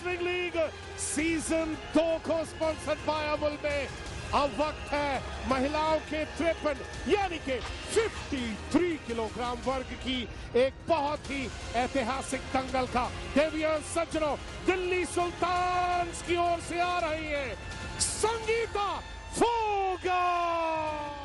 Wrestling league season 2 को sponsored by Amul में अब वक्त है महिलाओं के 53 यानी के 53 किलोग्राम वर्ग की एक बहुत ही ऐतिहासिक दंगल का। देवियों सज्जनों, दिल्ली सुल्तान्स की ओर से आ रही है Sangeeta Phogat.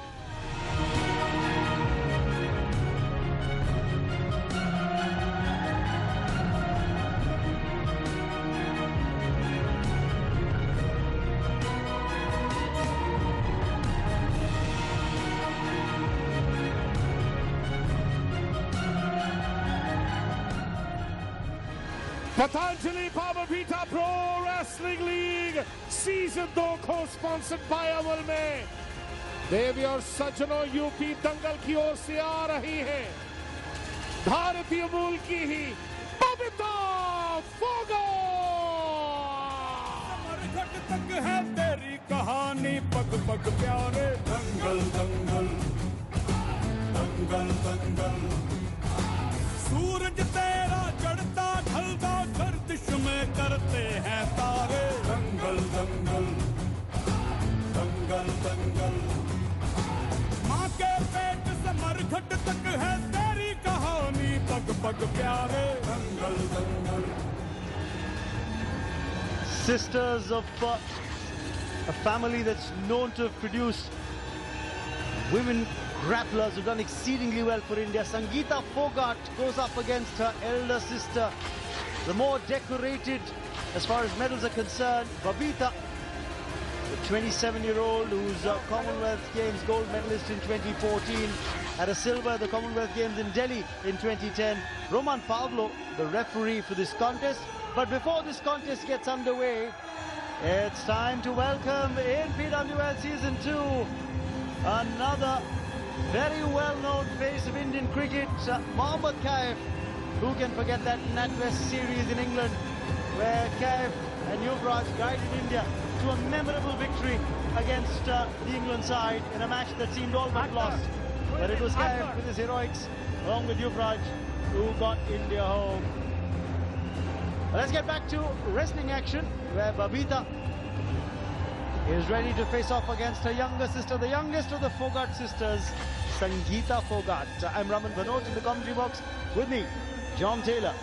Patanjali power Vita pro wrestling league season 2 को स्पॉन्सर्ड बाय अमूल में देवी और सज्जनों, यूपी दंगल की ओर से आ रही है भारतीय मूल की ही बबीता फोगाट। मरघट तक है तेरी कहानी, पग पग प्यारे दंगल दंगल दंगल दंगल। सूरज तेरा चढ़ता ढलता गर्दिश में करते हैं तारे दंगल दंगल दंगल दंगल। माँ के पेट से मरघट तक है तेरी कहानी, पग पग प्यारे दंगल दंगल। Sisters of a family that's known to produce women grapplers who've done exceedingly well for India. Sangeeta Fogaat goes up against her elder sister, the more decorated as far as medals are concerned, Babita, the 27-year-old who's a Commonwealth Games gold medalist in 2014, had a silver at the Commonwealth Games in Delhi in 2010. Roman Pavlo, the referee for this contest. But before this contest gets underway, it's time to welcome in PWL Season 2 another very well-known face of Indian cricket, Mohammad Kaif. Who can forget that NatWest series in England where Kaif and Yuvraj guided India to a memorable victory against the England side in a match that seemed all but lost. But it was Kaif with his heroics along with Yuvraj who got India home. Let's get back to wrestling action where Babita is ready to face off against her younger sister, the youngest of the Fogaat sisters, Sangeeta Fogaat. I'm Raman Bhanot in the commentary box. With me, John Taylor.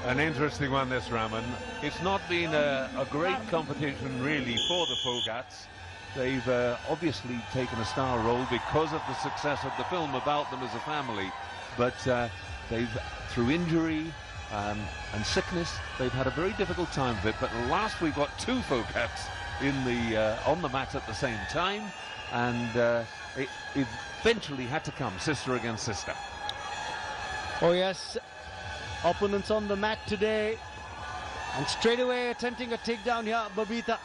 An interesting one, this, Raman. It's not been a great competition, really, for the Fogaats. They've obviously taken a star role because of the success of the film about them as a family. But they've, through injury and sickness, they've had a very difficult time of it. But last we've got two Fogaats on the mat at the same time, and it eventually had to come sister against sister. Oh yes, opponents on the mat today, and straight away attempting a takedown here, Babita,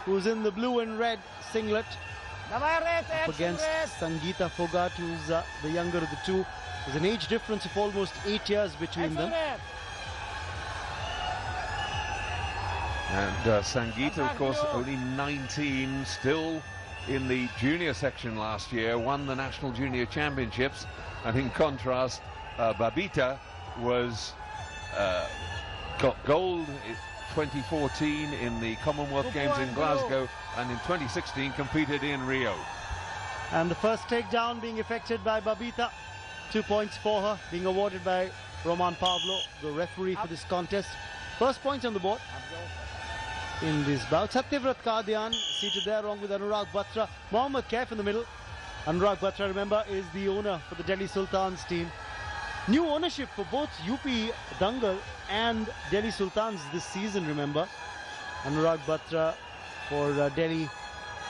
who's in the blue and red singlet, up against Sangeeta Fogaat, who's the younger of the two. There's an age difference of almost 8 years between them. And Sangeeta, of course, only 19, still in the junior section last year, won the National Junior Championships, and in contrast, Babita got gold in 2014 in the Commonwealth Games in Glasgow, and in 2016 competed in Rio. And the first takedown being effected by Babita, 2 points for her, being awarded by Roman Pavlo, the referee for this contest. First point on the board in this bout. Satyavrat Kadian seated there along with Anurag Batra. Mohammad Kaif in the middle. Anurag Batra, remember, is the owner for the Delhi Sultans team. New ownership for both UP Dangal and Delhi Sultans this season, remember. Anurag Batra for Delhi.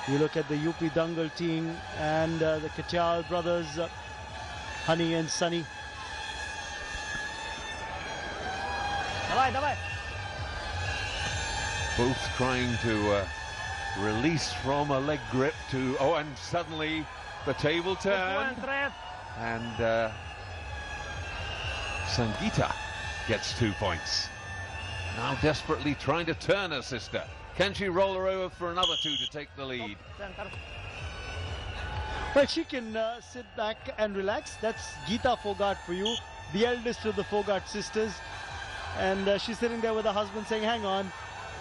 You look at the UP Dangal team and the Katyal brothers, Honey and Sunny. Both trying to release from a leg grip to, oh, and suddenly the table turn, and Sangeeta gets 2 points. Now desperately trying to turn her sister. Can she roll her over for another 2 to take the lead? Well, she can sit back and relax. That's Geeta Fogaat for you, the eldest of the Fogaat sisters. And she's sitting there with her husband saying, hang on,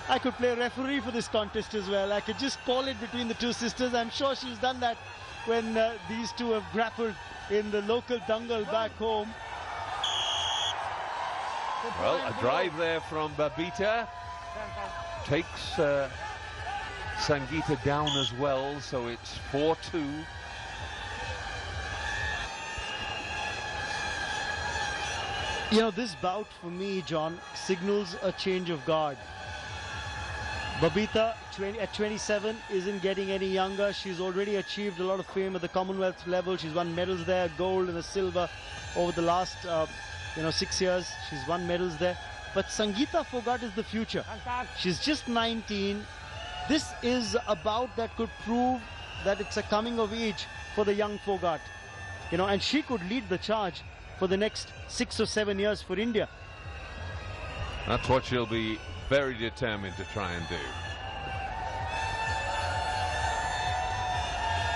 I could play referee for this contest as well. I could just call it between the two sisters. I'm sure she's done that when these two have grappled in the local dangal back home. Well, a drive there from Babita takes Sangeeta down as well, so it's 4-2. You know, this bout for me, John, signals a change of guard. Babita, at 27, isn't getting any younger. She's already achieved a lot of fame at the Commonwealth level. She's won medals there, gold and a silver over the last 6 years. She's won medals there. But Sangeeta Phogat is the future. She's just 19. This is a bout that could prove that it's a coming of age for the young Phogat. And she could lead the charge for the next 6 or 7 years for India. That's what she'll be very determined to try and do.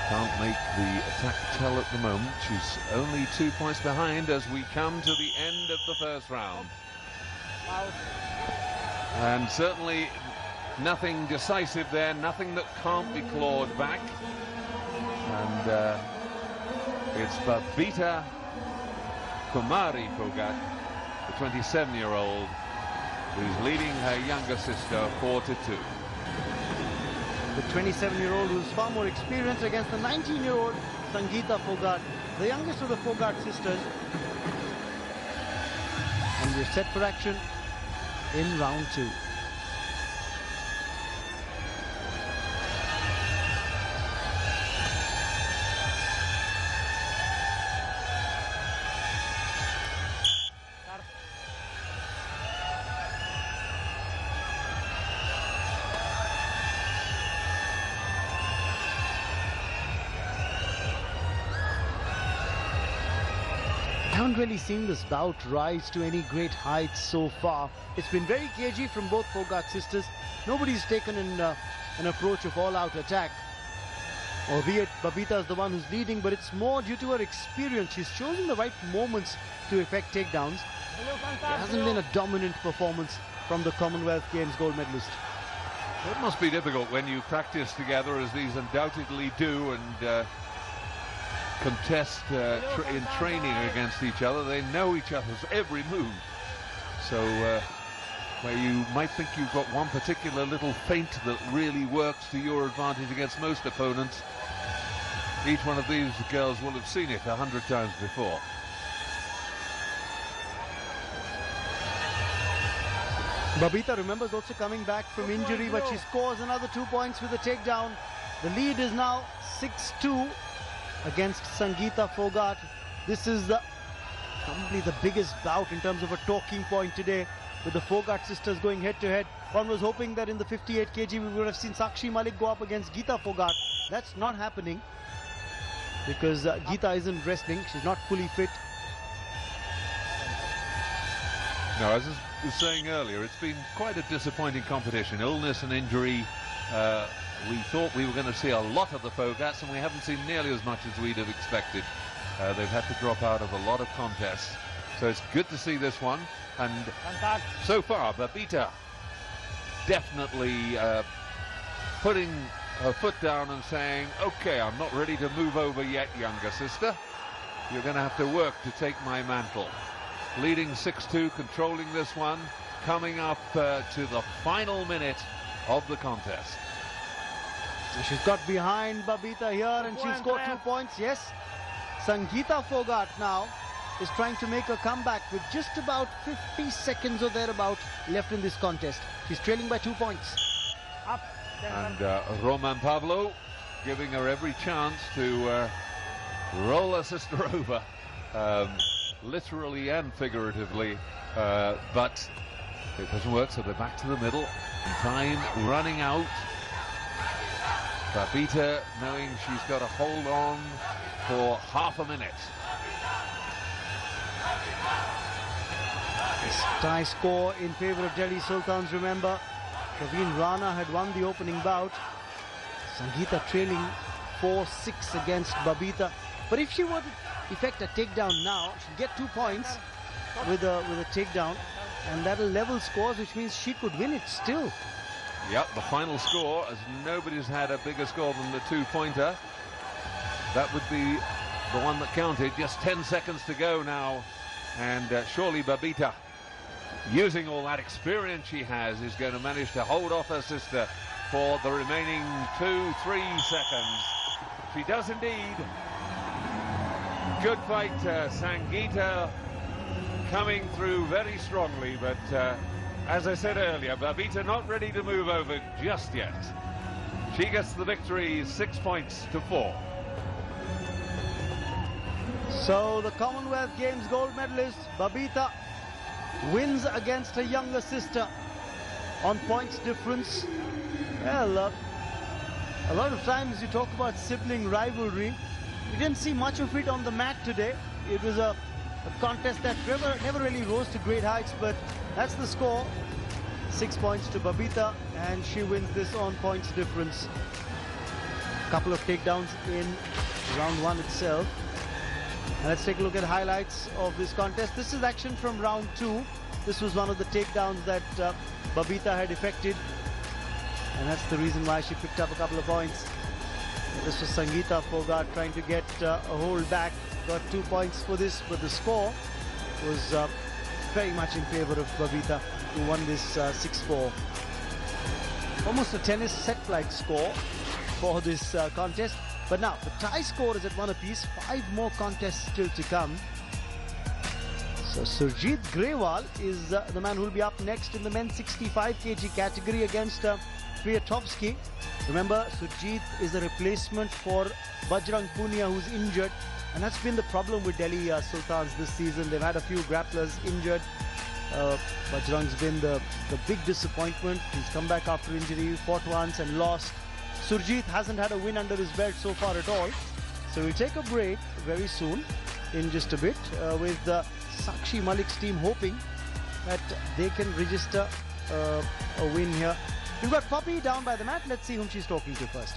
Can't make the attack tell at the moment. She's only 2 points behind as we come to the end of the first round. And certainly nothing decisive there, nothing that can't be clawed back. And it's Babita Kumari Phogat, the 27-year-old, who's leading her younger sister 4-2. The 27-year-old who's far more experienced against the 19-year-old Sangeeta Phogat, the youngest of the Phogat sisters. And we're set for action in round 2. I haven't really seen this bout rise to any great heights so far. It's been very cagey from both Phogat sisters. Nobody's taken an approach of all-out attack. Albeit Babita is the one who's leading, but it's more due to her experience. She's chosen the right moments to effect takedowns. There hasn't been a dominant performance from the Commonwealth Games gold medalist. It must be difficult when you practice together, as these undoubtedly do, and contest in training against each other. They know each other's every move. So where you might think you've got one particular little feint that really works to your advantage against most opponents, each one of these girls will have seen it 100 times before. Babita, remember, is also coming back from injury, but she scores another 2 points with a takedown. The lead is now 6-2 against Sangeeta Phogat. This is probably the biggest bout in terms of a talking point today, with the Phogat sisters going head-to-head. One was hoping that in the 58 kg we would have seen Sakshi Malik go up against Geeta Phogat. That's not happening because Geeta isn't wrestling. She's not fully fit. No, as I was saying earlier, it's been quite a disappointing competition. Illness and injury. We thought we were going to see a lot of the Phogats, and we haven't seen nearly as much as we'd have expected. They've had to drop out of a lot of contests. So it's good to see this one. And so far, Babita definitely putting her foot down and saying, okay, I'm not ready to move over yet, younger sister. You're going to have to work to take my mantle. Leading 6-2, controlling this one, coming up to the final minute of the contest. She's got behind Babita here and she scored 2 points. Yes, Sangeeta Phogat now is trying to make a comeback with just about 50 seconds or thereabout left in this contest. She's trailing by 2 points. And Roman Pavlo giving her every chance to roll her sister over, literally and figuratively, but it doesn't work, so they're back to the middle. Time running out. Babita knowing she's got to hold on for half a minute. This tie score in favor of Delhi Sultans. Remember, Praveen Rana had won the opening bout. Sangeeta trailing 4-6 against Babita. But if she were to effect a takedown now, she'd get 2 points with a takedown. and that'll level scores, which means she could win it still. Yep, the final score, as nobody's had a bigger score than the two-pointer. That would be the one that counted. Just 10 seconds to go now, and surely Babita, using all that experience she has, is going to manage to hold off her sister for the remaining 2-3 seconds. She does indeed. Good fight, Sangeeta coming through very strongly, but as I said earlier, Babita not ready to move over just yet. She gets the victory, 6 points to 4. So the Commonwealth Games gold medalist Babita wins against her younger sister on points difference. Well, a lot of times you talk about sibling rivalry. We didn't see much of it on the mat today. It was a contest that never really rose to great heights, but that's the score. 6 points to Babita, and she wins this on points difference. A couple of takedowns in round 1 itself. And let's take a look at highlights of this contest. This is action from round 2. This was one of the takedowns that Babita had effected, and that's the reason why she picked up a couple of points. This was Sangeeta Fogart trying to get a hold back. Got 2 points for this, but the score was very much in favor of Babita, who won this 6-4. Almost a tennis set-like score for this contest. But now the tie score is at 1 apiece. 5 more contests still to come. So Surjit Grewal is the man who will be up next in the men's 65 kg category against Kwiatkowski. Remember, Surjit is a replacement for Bajrang Punia, who's injured, and that's been the problem with Delhi Sultans this season. They've had a few grapplers injured. Bajrang's been the big disappointment. He's come back after injury, fought once and lost. Surjit hasn't had a win under his belt so far at all. So we'll take a break very soon, in just a bit, with Sakshi Malik's team hoping that they can register a win here. We've got Poppy down by the mat. Let's see whom she's talking to first.